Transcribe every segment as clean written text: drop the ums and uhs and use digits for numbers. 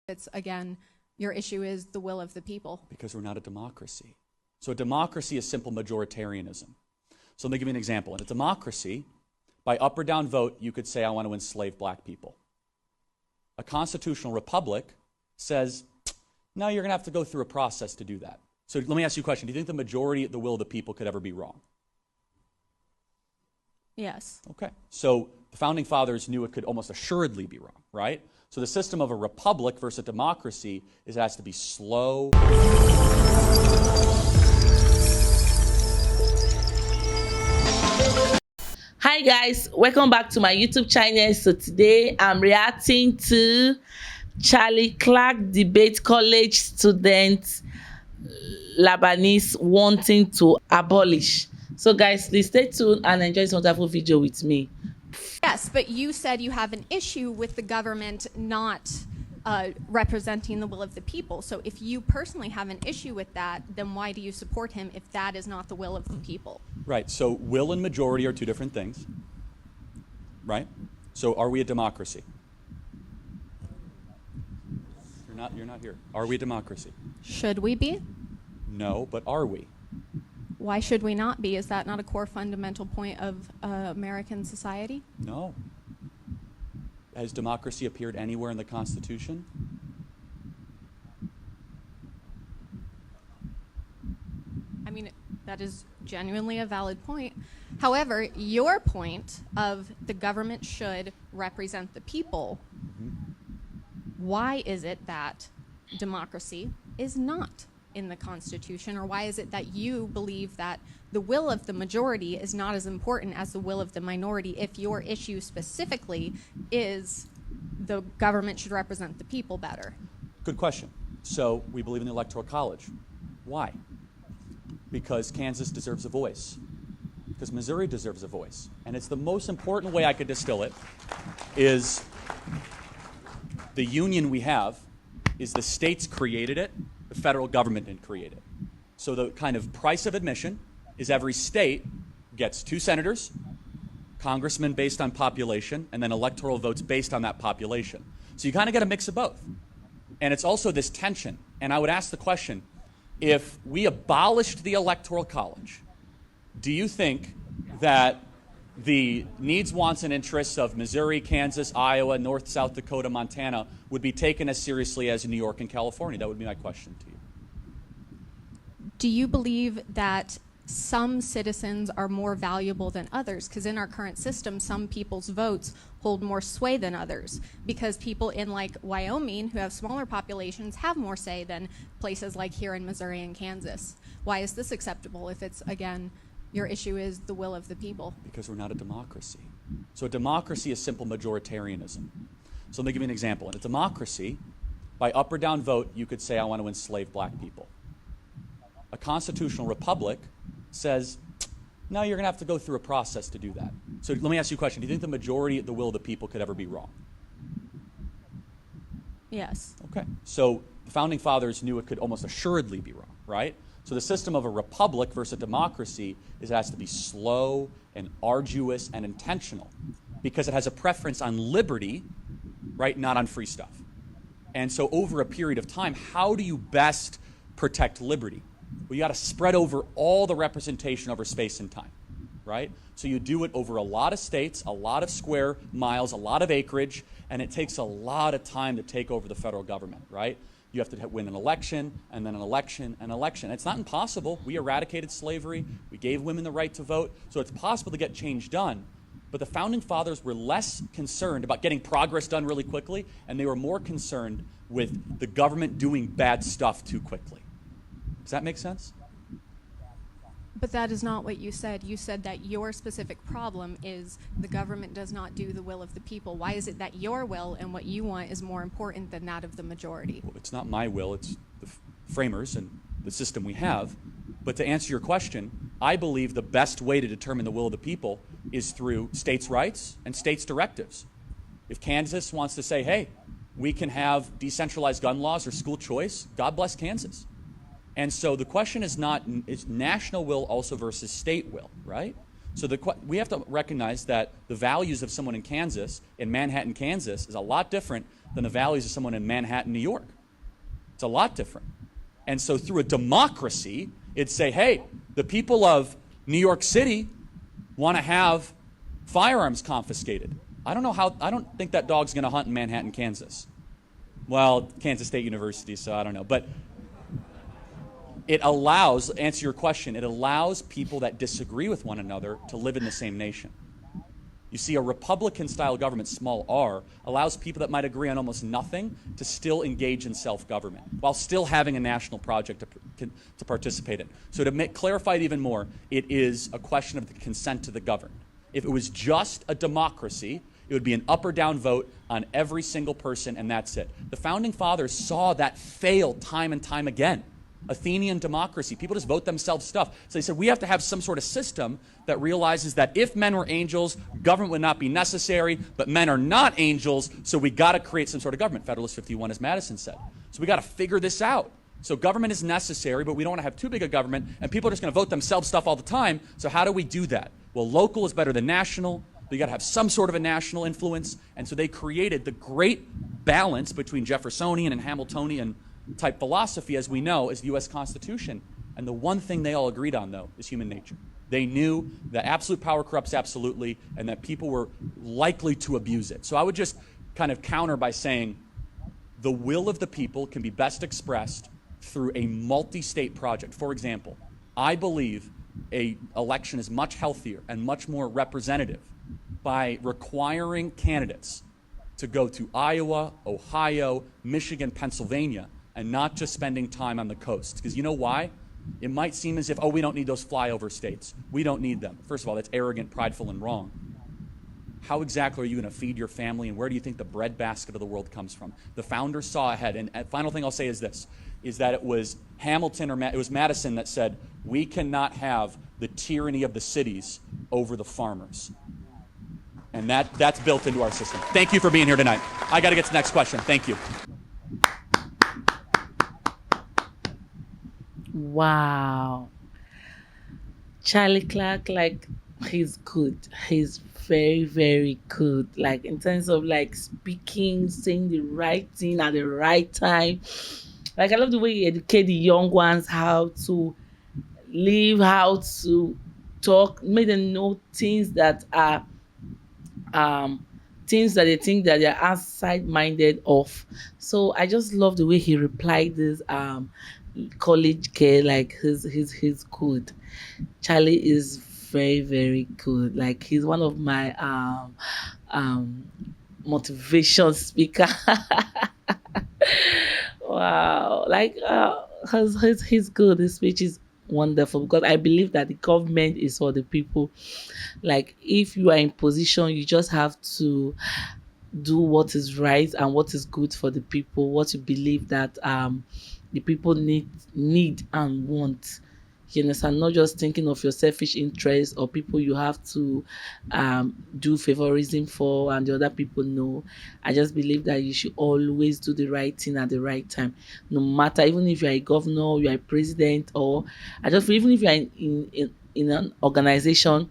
It's, again, your issue is the will of the people. Because we're not a democracy. So a democracy is simple majoritarianism. So let me give you an example. In a democracy, by up or down vote, you could say, I want to enslave black people. A constitutional republic says, no, you're going to have to go through a process to do that. So let me ask you a question. Do you think the majority of the will of the people could ever be wrong? Yes. Okay. So the founding fathers knew it could almost assuredly be wrong, right? So the system of a republic versus a democracy is it has to be slow. Hi guys, welcome back to my YouTube channel. So today I'm reacting to Charlie Clark debate college students Lebanese wanting to abolish. So guys, please stay tuned and enjoy this wonderful video with me. Yes, but you said you have an issue with the government not representing the will of the people. So if you personally have an issue with that, then why do you support him if that is not the will of the people? Right, so will and majority are two different things, right? So are we a democracy? You're not here. Are we a democracy? Should we be? No, but are we? Why should we not be? Is that not a core fundamental point of American society? No. Has democracy appeared anywhere in the Constitution? I mean, that is genuinely a valid point. However, your point of the government should represent the people, why is it that democracy is not in the Constitution, or why is it that you believe that the will of the majority is not as important as the will of the minority if your issue specifically is the government should represent the people better? Good question. So we believe in the Electoral College. Why? Because Kansas deserves a voice. Because Missouri deserves a voice. And it's the most important way I could distill it is the union we have is the states created it, the federal government didn't create it. So the kind of price of admission is every state gets 2 senators, congressmen based on population, and then electoral votes based on that population. So you kind of get a mix of both. And it's also this tension. And I would ask the question, if we abolished the Electoral College, do you think that the needs, wants, and interests of Missouri, Kansas, Iowa, North, South Dakota, Montana would be taken as seriously as New York and California? That would be my question to you. Do you believe that some citizens are more valuable than others? Because in our current system, some people's votes hold more sway than others, because people in like Wyoming who have smaller populations have more say than places like here in Missouri and Kansas. Why is this acceptable if it's, again, your issue is the will of the people? Because we're not a democracy. So a democracy is simple majoritarianism. So let me give you an example. In a democracy, by up or down vote, you could say, I want to enslave black people. A constitutional republic says, no, you're going to have to go through a process to do that. So let me ask you a question. Do you think the majority of the will of the people could ever be wrong? Yes. Okay. So the founding fathers knew it could almost assuredly be wrong, right? So the system of a republic versus a democracy is it has to be slow and arduous and intentional because it has a preference on liberty, right, not on free stuff. And so over a period of time, how do you best protect liberty? Well, you got to spread over all the representation over space and time, right? So you do it over a lot of states, a lot of square miles, a lot of acreage, and it takes a lot of time to take over the federal government, right? You have to win an election, and then an election, and an election. It's not impossible. We eradicated slavery. We gave women the right to vote. So it's possible to get change done. But the founding fathers were less concerned about getting progress done really quickly, and they were more concerned with the government doing bad stuff too quickly. Does that make sense? But that is not what you said. You said that your specific problem is the government does not do the will of the people. Why is it that your will and what you want is more important than that of the majority? Well, it's not my will. It's the framers and the system we have. But to answer your question, I believe the best way to determine the will of the people is through states' rights and states' directives. If Kansas wants to say, hey, we can have decentralized gun laws or school choice, God bless Kansas. And so the question is not, is national will also versus state will, right? So we have to recognize that the values of someone in Kansas, in Manhattan, Kansas, is a lot different than the values of someone in Manhattan, New York. It's a lot different. And so through a democracy, it'd say, hey, the people of New York City want to have firearms confiscated. I don't think that dog's going to hunt in Manhattan, Kansas. Well, Kansas State University, so I don't know. But it allows, answer your question, it allows people that disagree with one another to live in the same nation. You see, a Republican-style government, small r, allows people that might agree on almost nothing to still engage in self-government while still having a national project to participate in. So to clarify it even more, it is a question of the consent to the governed. If it was just a democracy, it would be an up or down vote on every single person, and that's it. The Founding Fathers saw that fail time and time again. Athenian democracy, people just vote themselves stuff. So they said, we have to have some sort of system that realizes that if men were angels, government would not be necessary, but men are not angels, so we got to create some sort of government. Federalist 51, as Madison said. So we got to figure this out. So government is necessary, but we don't want to have too big a government, and people are just going to vote themselves stuff all the time. So how do we do that? Well, local is better than national. But you got to have some sort of a national influence. And so they created the great balance between Jeffersonian and Hamiltonian type philosophy, as we know, is the U.S. Constitution. And the one thing they all agreed on, though, is human nature. They knew that absolute power corrupts absolutely, and that people were likely to abuse it. So I would just kind of counter by saying the will of the people can be best expressed through a multi-state project. For example, I believe an election is much healthier and much more representative by requiring candidates to go to Iowa, Ohio, Michigan, Pennsylvania, and not just spending time on the coast. Because you know why? It might seem as if, oh, we don't need those flyover states. We don't need them. First of all, that's arrogant, prideful, and wrong. How exactly are you going to feed your family, and where do you think the breadbasket of the world comes from? The founders saw ahead, and final thing I'll say is this, is that it was Hamilton or it was Madison that said, we cannot have the tyranny of the cities over the farmers. And that's built into our system. Thank you for being here tonight. I got to get to the next question. Thank you. Wow. Charlie Clark, like, he's good. He's very, very good. Like, in terms of, like, speaking, saying the right thing at the right time. Like, I love the way he educate the young ones how to live, how to talk, make them know things that are things that they think that they're outside-minded of. So I just love the way he replied this college girl. Like, he's good. Charlie is very, very good. Like, he's one of my motivation speaker. Wow. Like, he's good. His speech is wonderful, because I believe that the government is for the people. Like, if you are in position, you just have to do what is right and what is good for the people, what you believe that the people need and want. You understand? Not just thinking of your selfish interests or people you have to do favorism for and the other people know. I just believe that you should always do the right thing at the right time. No matter, even if you're a governor, you're a president, or I just feel even if you're in an organization,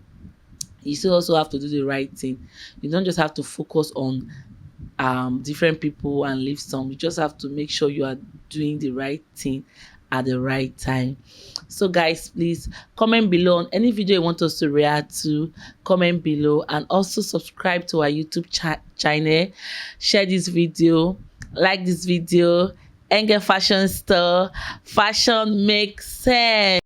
you still also have to do the right thing. You don't just have to focus on different people and leave some. You just have to make sure you are doing the right thing at the right time. So guys, please comment below on any video you want us to react to. Comment below, and also subscribe to our YouTube channel. Share this video, like this video, Ngal Fashion Store. Fashion makes sense.